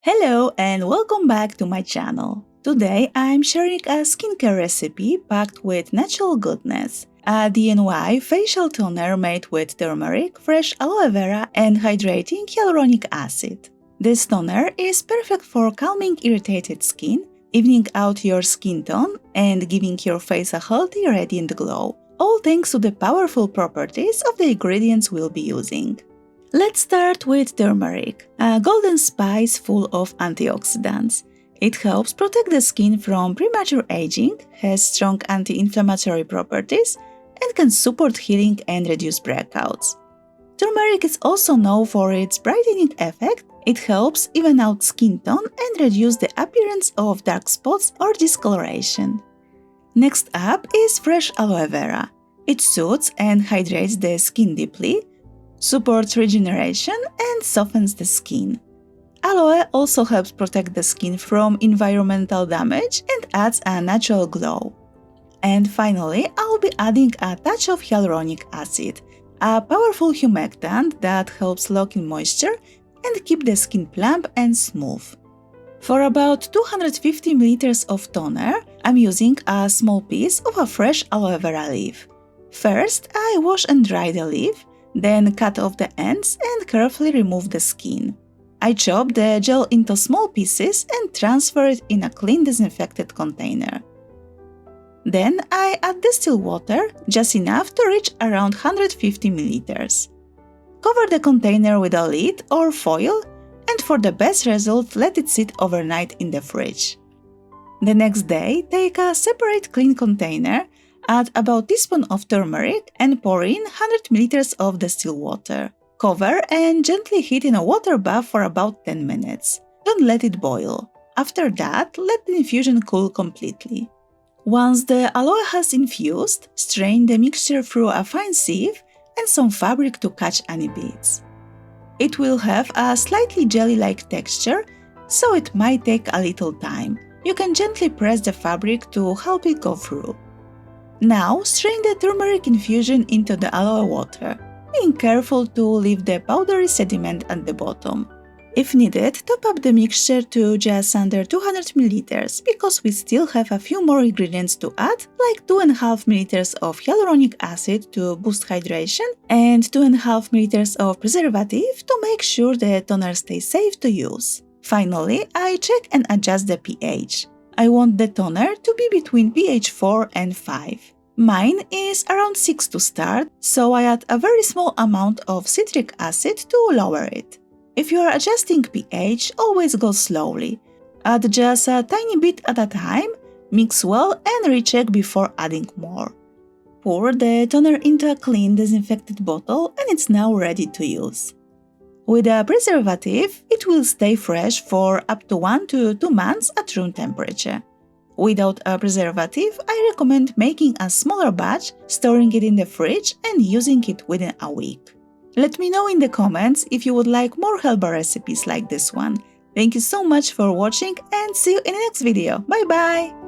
Hello and welcome back to my channel. Today I'm sharing a skincare recipe packed with natural goodness. A DIY facial toner made with turmeric, fresh aloe vera and hydrating hyaluronic acid. This toner is perfect for calming irritated skin, evening out your skin tone and giving your face a healthy, radiant glow. All thanks to the powerful properties of the ingredients we'll be using. Let's start with turmeric, a golden spice full of antioxidants. It helps protect the skin from premature aging, has strong anti-inflammatory properties, and can support healing and reduce breakouts. Turmeric is also known for its brightening effect. It helps even out skin tone and reduce the appearance of dark spots or discoloration. Next up is fresh aloe vera. It soothes and hydrates the skin deeply, supports regeneration and softens the skin. Aloe also helps protect the skin from environmental damage and adds a natural glow. And finally, I'll be adding a touch of hyaluronic acid, a powerful humectant that helps lock in moisture and keep the skin plump and smooth. For about 250 ml of toner, I'm using a small piece of a fresh aloe vera leaf. First, I wash and dry the leaf, then cut off the ends and carefully remove the skin. I chop the gel into small pieces and transfer it in a clean disinfected container. Then I add distilled water, just enough to reach around 150 ml. Cover the container with a lid or foil, and for the best result, let it sit overnight in the fridge. The next day, take a separate clean container, add about a teaspoon of turmeric and pour in 100 ml of distilled water. Cover and gently heat in a water bath for about 10 minutes. Don't let it boil. After that, let the infusion cool completely. Once the aloe has infused, strain the mixture through a fine sieve and some fabric to catch any beads. It will have a slightly jelly-like texture, so it might take a little time. You can gently press the fabric to help it go through. Now strain the turmeric infusion into the aloe water, being careful to leave the powdery sediment at the bottom. If needed, top up the mixture to just under 200 ml because we still have a few more ingredients to add, like 2.5 ml of hyaluronic acid to boost hydration and 2.5 ml of preservative to make sure the toner stays safe to use. Finally, I check and adjust the pH. I want the toner to be between pH 4 and 5. Mine is around 6 to start, so I add a very small amount of citric acid to lower it. If you are adjusting pH, always go slowly. Add just a tiny bit at a time, mix well and recheck before adding more. Pour the toner into a clean disinfected bottle and it's now ready to use. With a preservative, it will stay fresh for up to 1 to 2 months at room temperature. Without a preservative, I recommend making a smaller batch, storing it in the fridge and using it within a week. Let me know in the comments if you would like more herbal recipes like this one. Thank you so much for watching and see you in the next video. Bye bye!